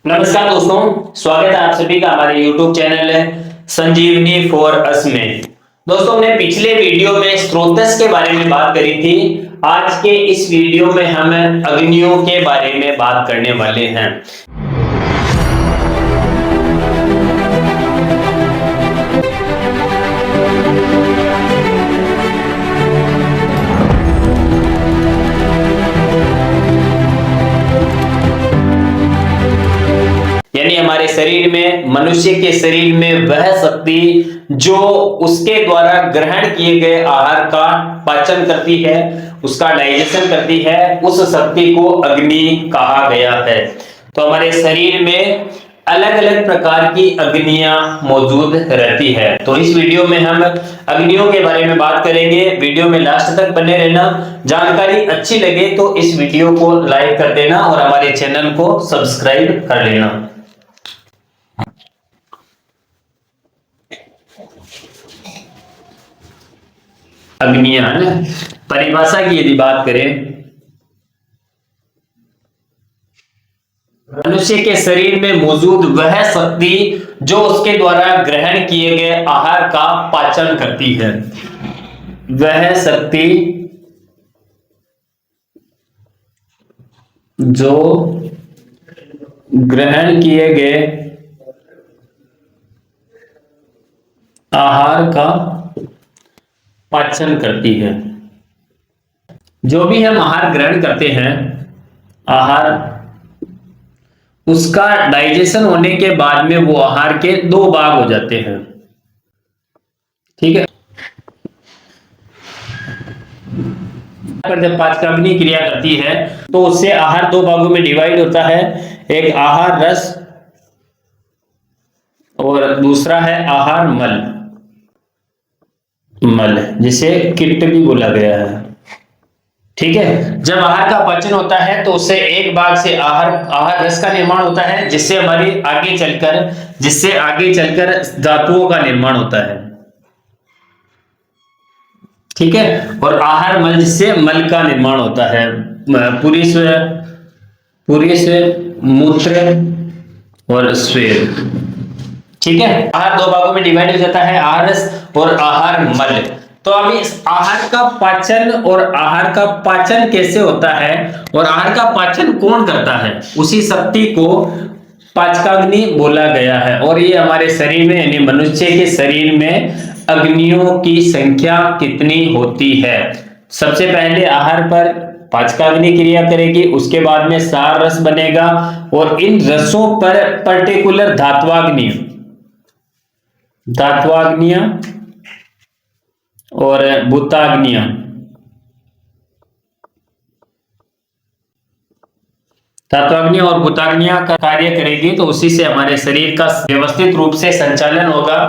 नमस्कार दोस्तों, स्वागत है आप सभी का हमारे YouTube चैनल है संजीवनी फॉर अस में। दोस्तों, हमने पिछले वीडियो में स्रोतस के बारे में बात करी थी। आज के इस वीडियो में हम अग्नियों के बारे में बात करने वाले हैं। यानी हमारे शरीर में, मनुष्य के शरीर में वह शक्ति जो उसके द्वारा ग्रहण किए गए आहार का पाचन करती है, उसका डाइजेशन करती है, उस शक्ति को अग्नि कहा गया है। तो हमारे शरीर में अलग अलग प्रकार की अग्नियां मौजूद रहती है। तो इस वीडियो में हम अग्नियों के बारे में बात करेंगे। वीडियो में लास्ट तक बने रहना। जानकारी अच्छी लगे तो इस वीडियो को लाइक कर देना और हमारे चैनल को सब्सक्राइब कर लेना। अग्नियां परिभाषा की यदि बात करें, मनुष्य के शरीर में मौजूद वह शक्ति जो उसके द्वारा ग्रहण किए गए आहार का पाचन करती है। वह शक्ति जो ग्रहण किए गए आहार का पाचन करती है। जो भी हम आहार ग्रहण करते हैं, आहार उसका डाइजेशन होने के बाद में वो आहार के दो भाग हो जाते हैं। ठीक है। पर जब पाचकाग्नि क्रिया करती है तो उससे आहार दो भागों में डिवाइड होता है। एक आहार रस और दूसरा है आहार मल, जिसे किट्ट भी बोला गया है। ठीक है। जब आहार का पाचन होता है तो उससे एक भाग से आहार रस का निर्माण होता है, जिससे आगे चलकर धातुओं का निर्माण होता है। ठीक है। और आहार मल, जिससे मल का निर्माण होता है। पुरीश, मूत्र और स्वेद। ठीक है। आहार दो भागों में डिवाइड हो जाता है, आहार रस और आहार मल। तो अभी इस आहार का पाचन और आहार का पाचन कैसे होता है और आहार का पाचन कौन करता है, उसी शक्ति को पाचकाग्नि बोला गया है। और ये हमारे शरीर में, यानी मनुष्य के शरीर में अग्नियों की संख्या कितनी होती है। सबसे पहले आहार पर पाचकाग्नि क्रिया करेगी, उसके बाद में सार रस बनेगा और इन रसों पर पर्टिकुलर धात्वाग्नियां और भूताग्नियां और भूताग्नियां का कार्य करेगी। तो उसी से हमारे शरीर का व्यवस्थित रूप से संचालन होगा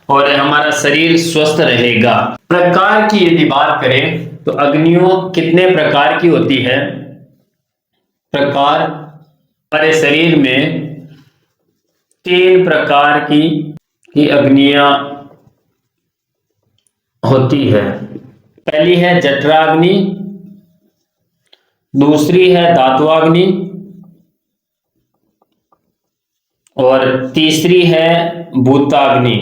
और हमारा शरीर स्वस्थ रहेगा। प्रकार की यदि बात करें तो अग्नियों कितने प्रकार की होती है। प्रकार, हमारे शरीर में 3 प्रकार की अग्नियां होती है। पहली है जठराग्नि, दूसरी है धात्वाग्नि और तीसरी है भूताग्नि।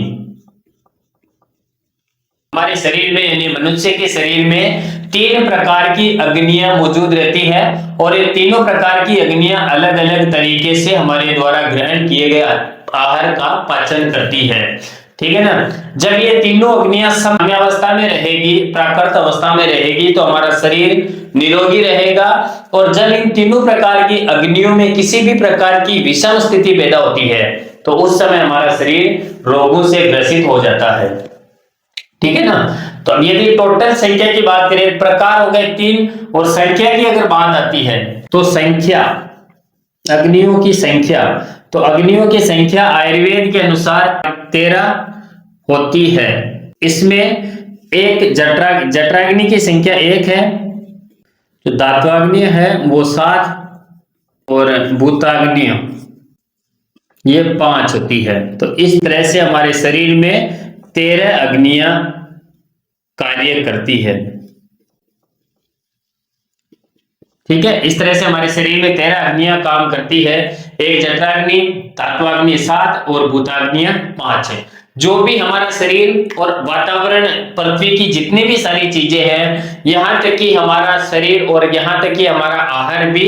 हमारे शरीर में, यानी मनुष्य के शरीर में 3 प्रकार की अग्नियां मौजूद रहती है और ये तीनों प्रकार की अग्नियां अलग अलग तरीके से हमारे द्वारा ग्रहण किए गए आहार का पाचन करती है। ठीक है ना। जब ये तीनों अग्नियां साम्यावस्था में रहेगी, प्राकृत अवस्था में रहेगी, तो हमारा शरीर निरोगी रहेगा। और जब इन तीनों प्रकार की अग्नियों में किसी भी प्रकार की विषम स्थिति पैदा होती है तो उस समय हमारा शरीर रोगों से ग्रसित हो जाता है। ठीक है ना। तो अब यदि टोटल संख्या की बात करें, प्रकार हो गए 3 और संख्या की अगर बात आती है तो संख्या, अग्नियों की संख्या, तो अग्नियों की संख्या आयुर्वेद के अनुसार 13 होती है। इसमें एक जठराग्नि की संख्या 1 है, जो धात्वाग्नि है वो 7 और भूताग्नि ये 5 होती है। तो इस तरह से हमारे शरीर में 13 अग्नियां कार्य करती है। ठीक है, इस तरह से हमारे शरीर में 13 अग्नियां काम करती है। एक जठराग्नि, धात्वाग्नि 7 और भूताग्नियां 5 है। जो भी हमारा शरीर और वातावरण, पृथ्वी की जितनी भी सारी चीजें हैं, यहाँ तक कि हमारा शरीर और यहाँ तक कि हमारा आहार भी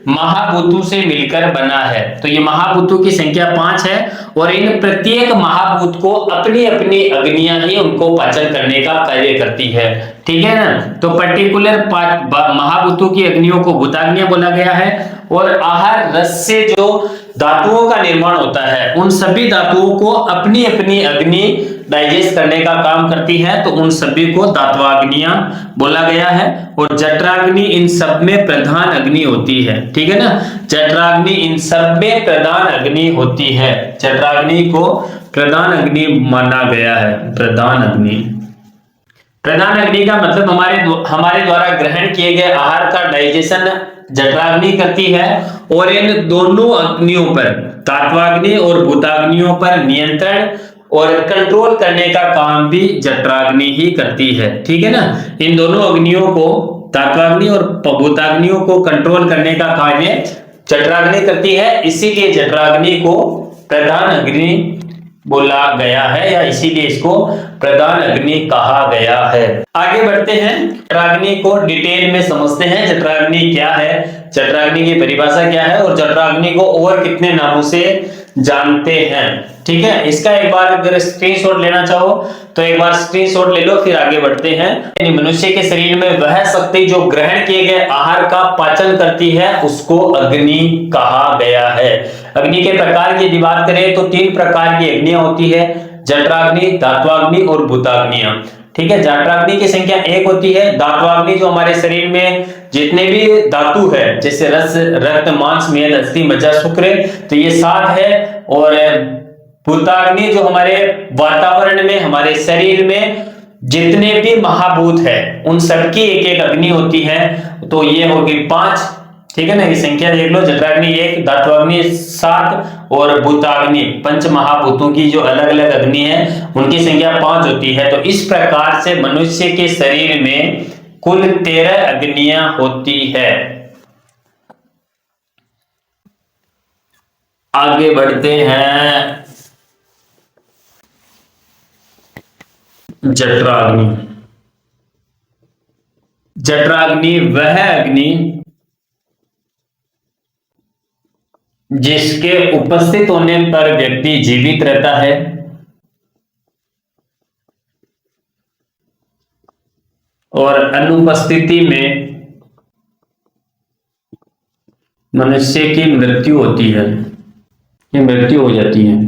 महाभूतों से मिलकर बना है। तो ये महाभूतों की संख्या 5 है और इन प्रत्येक महाभूत को अपनी अपनी अग्नियां ही उनको पाचन करने का कार्य करती है। ठीक है ना। तो पर्टिकुलर महाभूतों की अग्नियों को भूताग्नियां बोला गया है। और आहार रस से जो धातुओं का निर्माण होता है, उन सभी धातुओं को अपनी अपनी अग्नि डाइजेस्ट करने का काम करती है, तो उन सभी को धात्वाग्नियां बोला गया है। और जठराग्नि इन सब में प्रधान अग्नि होती है। ठीक है ना। जठराग्नि इन सब में प्रधान अग्नि होती है। जठराग्नि को प्रधान अग्नि माना गया है। प्रधान अग्नि, प्रधान अग्नि का मतलब हमारे द्वारा ग्रहण किए गए आहार का डाइजेशन जठराग्नि करती है। और इन दोनों अग्नियों पर, धात्वाग्नि और भूताग्नियों पर नियंत्रण और कंट्रोल करने का काम भी जठराग्नि ही करती है। ठीक है ना। इन दोनों अग्नियों को, धात्वाग्नि और भूताग्नियों को कंट्रोल करने का कार्य जठराग्नि करती है। इसीलिए जठराग्नि को प्रधान अग्नि बोला गया है, या इसीलिए इसको प्रधान अग्नि कहा गया है। आगे बढ़ते हैं, जठराग्नि को डिटेल में समझते हैं। जठराग्नि क्या है, जठराग्नि की परिभाषा क्या है और जठराग्नि को और कितने नामों से जानते हैं। ठीक है, इसका एक बार अगर स्क्रीनशॉट लेना चाहो तो एक बार स्क्रीनशॉट ले लो, फिर आगे बढ़ते हैं। मनुष्य के शरीर में वह शक्ति जो ग्रहण किए गए आहार का पाचन करती है, उसको अग्नि कहा गया है। अग्नि के प्रकार की यदि बात करें तो 3 प्रकार की अग्नियां होती है, जठराग्नि, धात्वाग्नि और भूताग्नियां। ठीक है, जठराग्नि की संख्या 1 होती है। धात्वाग्नि जो हमारे शरीर में जितने भी धातु है, जैसे रस, रक्त, मांस, मेद, अस्थि, मज्जा, शुक्र, तो ये 7 है। और भूताग्नि जो हमारे वातावरण में, हमारे शरीर में जितने भी महाभूत है, उन सबकी एक एक अग्नि होती है, तो ये होगी 5। ठीक है ना। ये संख्या देख लो, जठराग्नि 1, धात्वाग्नि 7 और भूताग्नि, पंच महाभूतों की जो अलग अलग अग्नि है, उनकी संख्या 5 होती है। तो इस प्रकार से मनुष्य के शरीर में कुल 13 अग्नियां होती है। आगे बढ़ते हैं, जठराग्नि। जठराग्नि वह अग्नि जिसके उपस्थित होने पर व्यक्ति जीवित रहता है और अनुपस्थिति में मनुष्य की मृत्यु होती है, ये मृत्यु हो जाती है।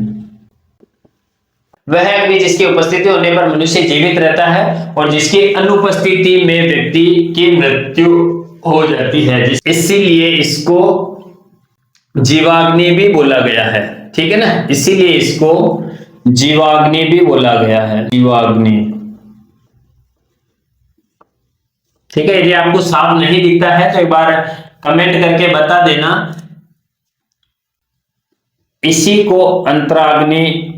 वह अग्नि जिसकी उपस्थिति होने पर मनुष्य जीवित रहता है और जिसकी अनुपस्थिति में व्यक्ति की मृत्यु हो जाती है, इसीलिए इसको जीवाग्नि भी बोला गया है। ठीक है ना। इसीलिए इसको जीवाग्नि भी बोला गया है, जीवाग्नि। ठीक है, यदि आपको साफ नहीं दिखता है तो एक बार कमेंट करके बता देना। इसी को अंतराग्नि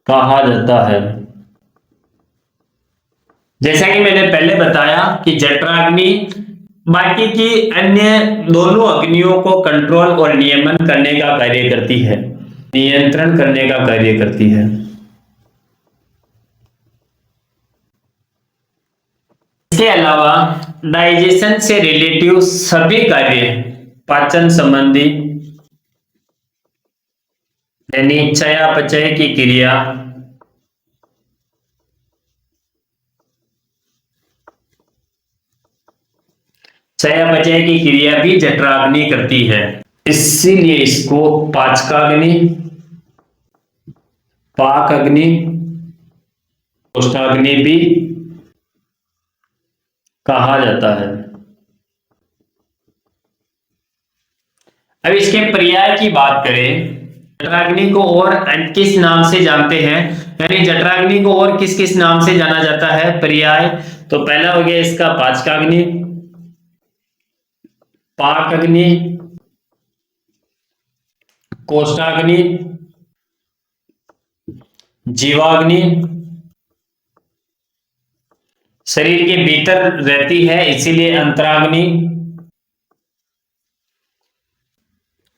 कहा जाता है। जैसा कि मैंने पहले बताया कि जठराग्नि बाकी की अन्य दोनों अग्नियों को कंट्रोल और नियमन करने का कार्य करती है, नियंत्रण करने का कार्य करती है। इसके अलावा डाइजेशन से रिलेटिव सभी कार्य, पाचन संबंधी यानी चयापचय की क्रिया, चयापचय की क्रिया भी जठराग्नि करती है। इसीलिए इसको पाचकाग्नि, पाक अग्नि, कोष्ठाग्नि भी कहा जाता है। अब इसके पर्याय की बात करें, जठराग्नि को और किस नाम से जानते हैं, यानी जठराग्नि को और किस किस नाम से जाना जाता है, पर्याय। तो पहला हो गया इसका पाचकाग्नि, पाक अग्नि, कोष्ठाग्नि, जीवाग्नि शरीर के भीतर रहती है, इसीलिए अंतराग्नि,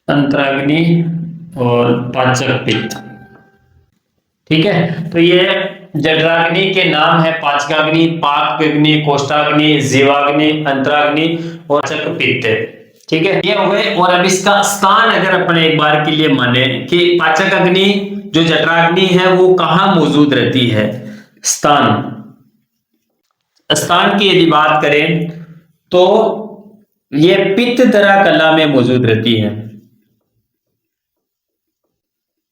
अंतराग्नि और पाचक पित्त। ठीक है, तो ये जठराग्नि के नाम है पाचकाग्नि, पाकग्नि, कोष्ठाग्नि, जीवाग्नि, अंतराग्नि और पाचक पित्त। ठीक है, ये हो गए। और अब इसका स्थान अगर अपन एक बार के लिए माने कि पाचक अग्नि जो जठराग्नि है वो कहाँ मौजूद रहती है, स्थान, स्थान की यदि बात करें तो ये पित्त दरा कला में मौजूद रहती है।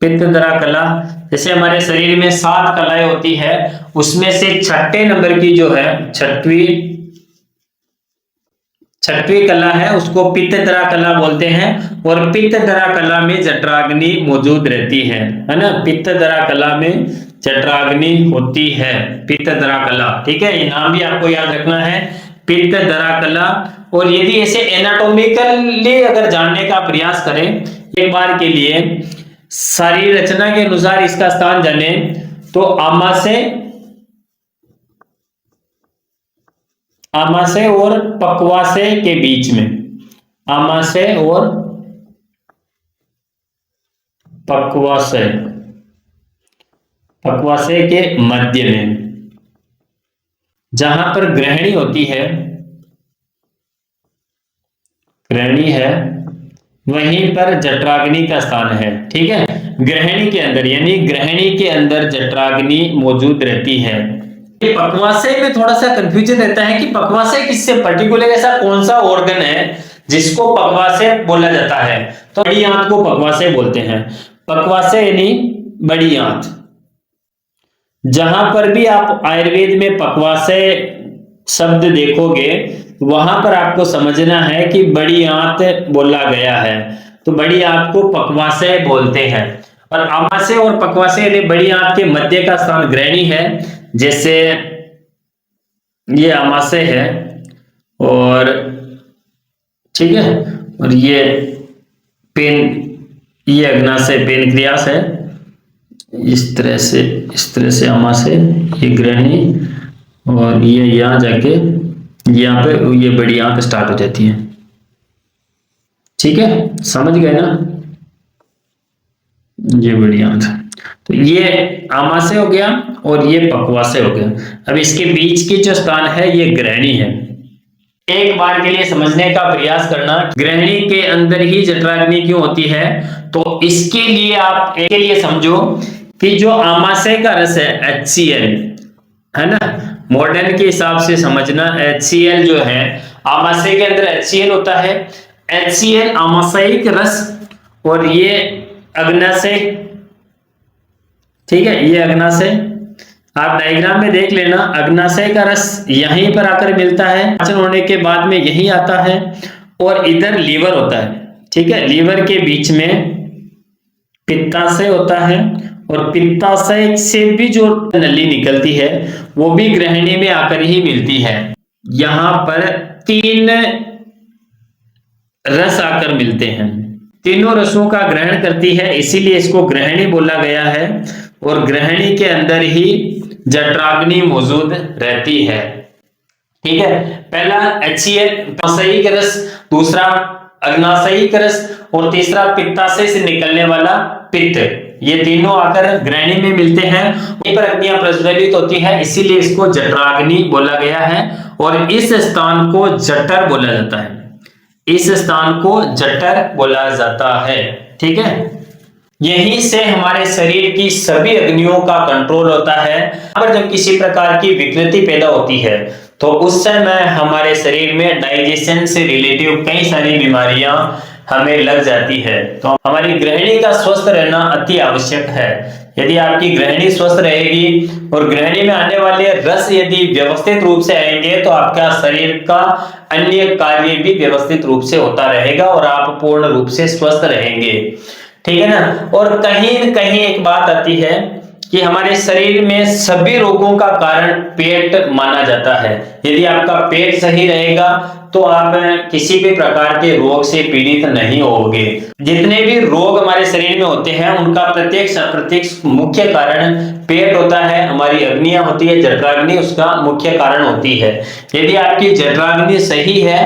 पित्त दरा कला, जैसे हमारे शरीर में 7 कलाएं होती है, उसमें से छठे नंबर की जो है छठवीं कला है उसको पित्त दरा कला बोलते हैं। और पित्त दरा कला में जठराग्नि मौजूद रहती है ना। पित्त दरा कला में जठराग्नि होती है, पित्त दरा कला। ठीक है, ये नाम भी आपको याद रखना है, पित्त दरा कला। और यदि ऐसे एनाटॉमिकली अगर जानने का प्रयास करें एक बार के लिए, शरीर रचना के अनुसार इसका स्थान जाने तो आमाशय और पक्वाशय के बीच में, आमाशय और पक्वाशय के मध्य में जहां पर ग्रहणी होती है, ग्रहणी है, वहीं पर जठराग्नि का स्थान है। ठीक है, ग्रहणी के अंदर, यानी ग्रहणी के अंदर जठराग्नि मौजूद रहती है। पक्वाशय में थोड़ा सा कंफ्यूजन रहता है कि पक्वाशय किससे, पर्टिकुलर ऐसा कौन सा ऑर्गन है जिसको पक्वाशय बोला जाता है, तो बड़ी आंत को पक्वाशय बोलते हैं। पक्वाशय यानी बड़ी आंत। जहां पर भी आप आयुर्वेद में पक्वाशय शब्द देखोगे वहां पर आपको समझना है कि बड़ी आंत बोला गया है, तो बड़ी आंत को पक्वाशय बोलते हैं। और आमाशय और पक्वाशय यानी बड़ी आंत के मध्य का स्थान ग्रहणी है। जैसे ये आमाशय है और ठीक है, और ये ये अग्नाशय पेनक्रियास है, इस तरह से आमाशय, ये ग्रहणी, और ये यहां जाके यहाँ पे ये बड़ी आंत स्टार्ट हो जाती है। ठीक है, समझ गए ना, ये बड़ी आंत। तो ये आमाशय हो गया और ये पक्वाशय हो गया। अब इसके बीच की जो स्थान है ये ग्रहणी है। एक बार के लिए समझने का प्रयास करना, ग्रहणी के अंदर ही जठराग्नि क्यों होती है, तो इसके लिए आप एक के लिए समझो कि जो आमाशय का रस है HCl है ना, मॉडर्न के हिसाब से समझना, HCl जो है आमाशय के अंदर HCl होता है। HCl आमाशयिक रस और ये अग्नाशय। ठीक है, ये अग्नाशय, आप डायग्राम में देख लेना, अग्नाशय का रस यहीं पर आकर मिलता है, पाचन होने के बाद में यही आता है, और इधर लीवर होता है। ठीक है, लीवर के बीच में पित्ताशय होता है, और पित्ताशय से भी जो नली निकलती है वो भी ग्रहणी में आकर ही मिलती है। यहां पर 3 रस आकर मिलते हैं, तीनों रसों का ग्रहण करती है, इसीलिए इसको ग्रहणी बोला गया है। और ग्रहणी के अंदर ही जठराग्नि मौजूद रहती है। ठीक है, पहला HCl आमाशयिक रस, दूसरा अग्नाशयिक रस, और तीसरा पित्ताशय से निकलने वाला पित्त, ये तीनों आकर ग्रहणी में मिलते हैं, वहीं पर अग्नियां प्रज्वलित होती है, इसीलिए इसको जठराग्नि बोला गया है। और इस स्थान को जठर बोला जाता है, इस स्थान को जठर बोला जाता है। ठीक है, यहीं से हमारे शरीर की सभी अग्नियों का कंट्रोल होता है। अगर जब किसी प्रकार की विकृति पैदा होती है तो उस समय हमारे शरीर में डाइजेशन से रिलेटिव कई सारी बीमारियां हमें लग जाती है। तो हमारी ग्रहणी का स्वस्थ रहना अति आवश्यक है। यदि आपकी ग्रहणी स्वस्थ रहेगी और ग्रहणी में आने वाले रस यदि व्यवस्थित रूप से आएंगे तो आपका शरीर का अन्य कार्य भी व्यवस्थित रूप से होता रहेगा और आप पूर्ण रूप से स्वस्थ रहेंगे। ठीक है ना। और कहीं न कहीं एक बात आती है कि हमारे शरीर में सभी रोगों का कारण पेट माना जाता है। यदि आपका पेट सही रहेगा तो आप किसी भी प्रकार के रोग से पीड़ित नहीं होगे। जितने भी रोग हमारे शरीर में होते हैं उनका प्रत्येक अप्रत्यक्ष मुख्य कारण पेट होता है, हमारी अग्नियां होती है, जठराग्नि उसका मुख्य कारण होती है। यदि आपकी जठराग्नि सही है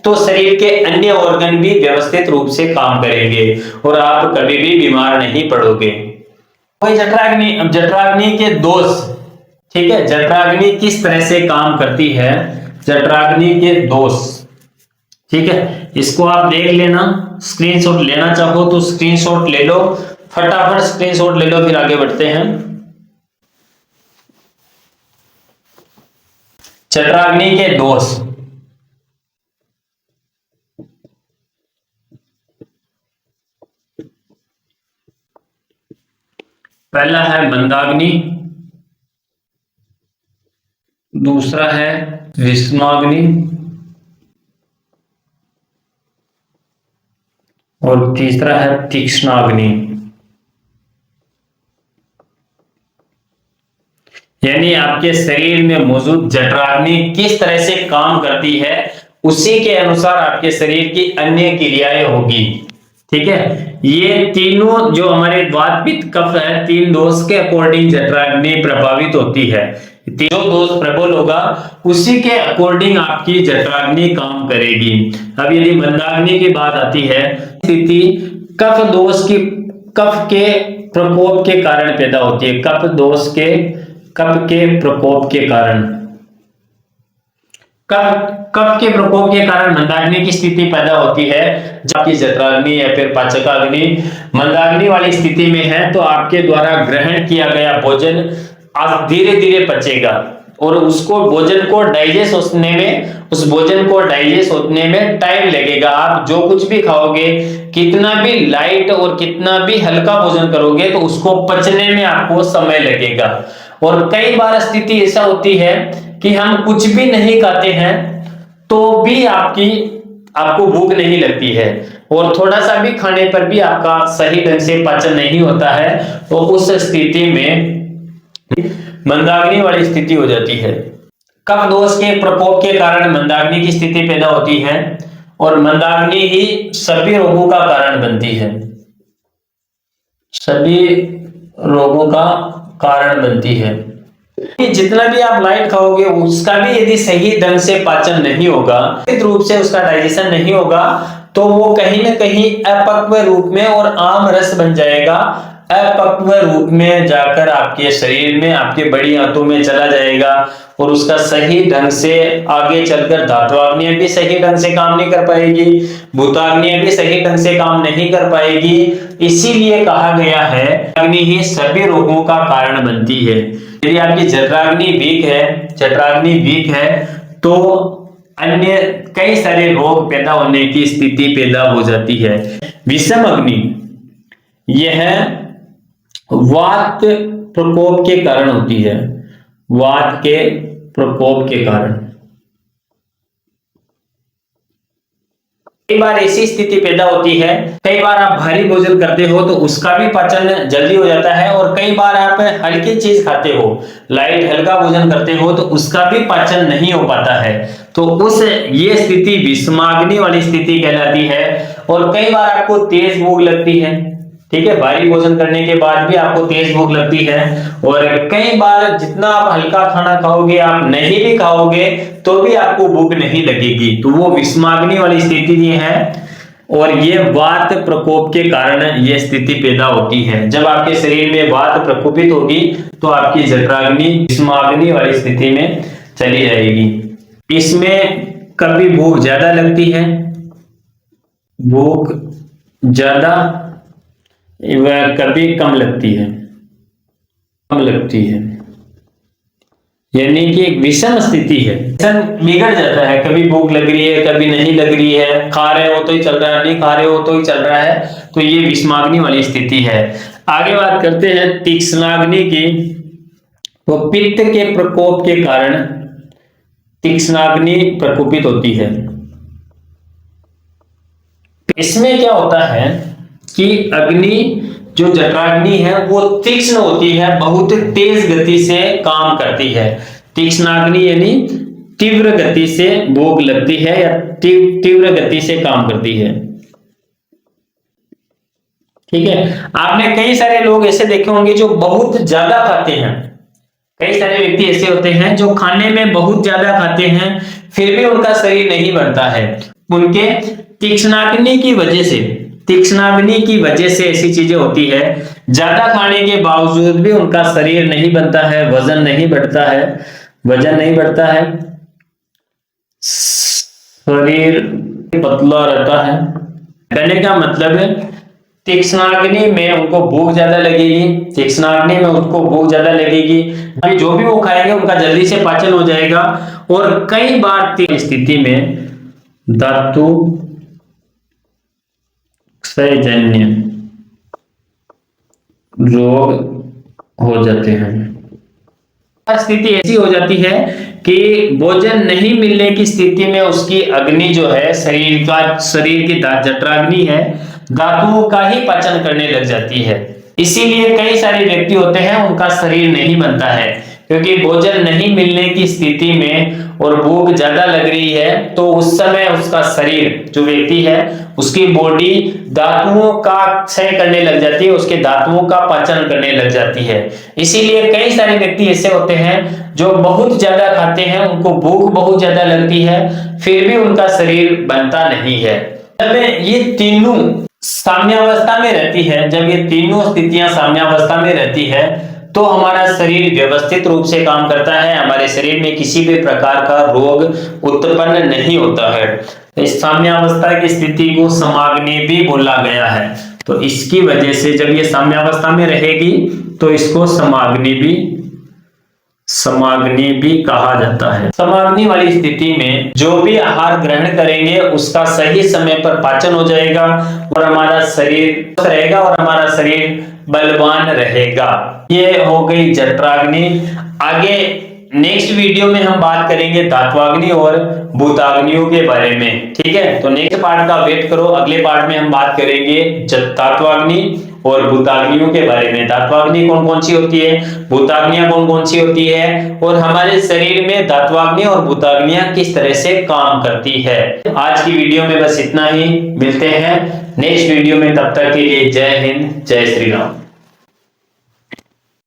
तो शरीर के अन्य ऑर्गन भी व्यवस्थित रूप से काम करेंगे और आप कभी भी बीमार नहीं पड़ोगे। कोई जठराग्नि, अब जठराग्नि के दोष, ठीक है, जठराग्नि किस तरह से काम करती है, जठराग्नि के दोष, ठीक है, इसको आप देख लेना, स्क्रीनशॉट लेना चाहो तो स्क्रीनशॉट ले लो, फटाफट स्क्रीनशॉट ले लो, फिर आगे बढ़ते हैं। जठराग्नि के दोष, पहला है मंदाग्नि, दूसरा है विषमाग्नि और तीसरा है तीक्ष्णाग्नि। यानी आपके शरीर में मौजूद जठराग्नि किस तरह से काम करती है उसी के अनुसार आपके शरीर की अन्य क्रियाएं होगी, ठीक है। ये तीनों जो हमारे वात पित्त कफ है, तीन दोष के अकॉर्डिंग जठराग्नि प्रभावित होती है। जो दोष प्रबल होगा उसी के अकॉर्डिंग आपकी जठराग्नि काम करेगी। अब यदि मंदाग्नि की बात आती है, स्थिति कफ दोष की, कफ के प्रकोप के कारण पैदा होती है, कफ दोष के, कफ के प्रकोप के कारण, कफ के प्रकोप के कारण मंदाग्नि की स्थिति पैदा होती है। जबकि जठराग्नि या फिर पाचकाग्नि मंदाग्नि वाली स्थिति में है तो आपके द्वारा ग्रहण किया गया भोजन धीरे धीरे पचेगा और उसको भोजन को डाइजेस्ट होने में, उस भोजन को डाइजेस्ट होने में टाइम लगेगा। आप जो कुछ भी खाओगे, कितना भी लाइट और कितना भी हल्का भोजन करोगे तो उसको पचने में आपको समय लगेगा। और कई बार स्थिति ऐसा होती है कि हम कुछ भी नहीं खाते हैं तो भी आपको भूख नहीं लगती है और थोड़ा सा भी खाने पर भी आपका सही ढंग से पाचन नहीं होता है, तो उस स्थिति में मंदाग्नि वाली स्थिति हो जाती है। कफ दोष के प्रकोप के कारण मंदाग्नि की स्थिति पैदा होती है और मंदाग्नि ही सभी रोगों का कारण बनती है, सभी रोगों का कारण बनती है। जितना भी आप लाइट खाओगे उसका भी यदि सही ढंग से पाचन नहीं होगा, निश्चित रूप से उसका डाइजेशन नहीं होगा तो वो कहीं ना कहीं अपक्व रूप में और आम रस बन जाएगा, अपक्व रूप में जाकर आपके शरीर में, आपके बड़ी आंतों में चला जाएगा और उसका सही ढंग से आगे चलकर धात्वाग्नि भी सही ढंग से काम नहीं कर पाएगी, भूताग्नि भी सही ढंग से काम नहीं कर पाएगी। इसीलिए कहा गया है अग्नि ही सभी रोगों का कारण बनती है। यदि आपकी जठराग्नि वीक है, जठराग्नि वीक है तो अन्य कई सारे रोग पैदा होने की स्थिति पैदा हो जाती है। विषम अग्नि यह वात प्रकोप के कारण होती है, वात के प्रकोप के कारण। कई बार ऐसी स्थिति पैदा होती है, कई बार आप भारी भोजन करते हो तो उसका भी पाचन जल्दी हो जाता है और कई बार आप हल्की चीज खाते हो, लाइट हल्का भोजन करते हो तो उसका भी पाचन नहीं हो पाता है, तो ये स्थिति विषमाग्नि वाली स्थिति कहलाती है। और कई बार आपको तेज भूख लगती है, ठीक है, भारी भोजन करने के बाद भी आपको तेज भूख लगती है और कई बार जितना आप हल्का खाना खाओगे, आप नहीं भी खाओगे तो भी आपको भूख नहीं लगेगी, तो वो विषमाग्नि वाली स्थिति है और ये वात प्रकोप के कारण ये स्थिति पैदा होती है। जब आपके शरीर में वात प्रकोपित होगी तो आपकी जठराग्नि विषमाग्नि वाली स्थिति में चली जाएगी। इसमें कभी भूख ज्यादा लगती है, भूख ज्यादा, वह कभी कम लगती है, कम लगती है, यानी कि एक विषम स्थिति है, बिगड़ जाता है, कभी भूख लग रही है कभी नहीं लग रही है, खा रहे हो तो ही चल रहा है, नहीं खा रहे हो तो ही चल रहा है, तो ये विषमाग्नि वाली स्थिति है। आगे बात करते हैं तीक्ष्णाग्नि की। तो पित्त के प्रकोप के कारण तीक्ष्णाग्नि प्रकोपित होती है। इसमें क्या होता है कि अग्नि जो जठराग्नि है वो तीक्ष्ण होती है, बहुत तेज गति से काम करती है। तीक्ष्णाग्नि यानी तीव्र गति से भूख लगती है या तीव्र गति से काम करती है। ठीक है। आपने कई सारे लोग ऐसे देखे होंगे जो बहुत ज्यादा खाते हैं, कई सारे व्यक्ति ऐसे होते हैं जो खाने में बहुत ज्यादा खाते हैं फिर भी उनका शरीर नहीं बनता है। उनके तीक्ष्णाग्नि की वजह से, तीक्ष्णाग्नि की वजह से ऐसी चीजें होती है, ज्यादा खाने के बावजूद भी उनका शरीर नहीं बनता है, वजन नहीं बढ़ता है, वजन नहीं बढ़ता है, शरीर पतला रहता है। कहने का मतलब है तीक्ष्णाग्नि में उनको भूख ज्यादा लगेगी, तीक्ष्णाग्नि में उनको भूख ज्यादा लगेगी, अभी जो भी वो खाएंगे उनका जल्दी से पाचन हो जाएगा। और कई बार स्थिति में धातु क्षयजन्य रोग हो जाते हैं। स्थिति ऐसी हो जाती है कि भोजन नहीं मिलने की स्थिति में उसकी अग्नि जो है शरीर की जठराग्नि है, धातुओं का ही पाचन करने लग जाती है। इसीलिए कई सारे व्यक्ति होते हैं उनका शरीर नहीं बनता है, क्योंकि भोजन नहीं मिलने की स्थिति में और भूख ज्यादा लग रही है तो उस समय उसका शरीर जो व्यक्ति है उसकी बॉडी धातुओं का क्षय करने लग जाती है, उसके धातुओं का पाचन करने लग जाती है। इसीलिए कई सारे व्यक्ति ऐसे होते हैं जो बहुत ज्यादा खाते हैं, उनको भूख बहुत ज्यादा लगती है फिर भी उनका शरीर बनता नहीं है। जब ये तीनों साम्यावस्था में रहती है, जब ये तीनों स्थितियां साम्यावस्था में रहती है तो हमारा शरीर व्यवस्थित रूप से काम करता है, हमारे शरीर में किसी भी प्रकार का रोग उत्पन्न नहीं होता है। इस साम्यावस्था की स्थिति को समाग्नि भी बोला गया है। तो इसकी वजह से जब ये साम्यावस्था में रहेगी तो इसको समाग्नि भी कहा जाता है। समाग्नि वाली स्थिति में जो भी आहार ग्रहण करेंगे उसका सही समय पर पाचन हो जाएगा और हमारा शरीर रहेगा और हमारा शरीर बलवान रहेगा। ये हो गई जठराग्नि। आगे नेक्स्ट वीडियो में हम बात करेंगे धात्वाग्नि और भूताग्नियों के बारे में, ठीक है। तो नेक्स्ट पार्ट का वेट करो, अगले पार्ट में हम बात करेंगे धात्वाग्नि और भूताग्नियों के बारे में। धात्वाग्नि कौन कौन सी होती है, भूताग्नियां कौन कौन सी होती है और हमारे शरीर में धात्वाग्नि और भूताग्नियां किस तरह से काम करती है। आज की वीडियो में बस इतना ही, मिलते हैं नेक्स्ट वीडियो में, तब तक के लिए जय हिंद, जय श्री राम।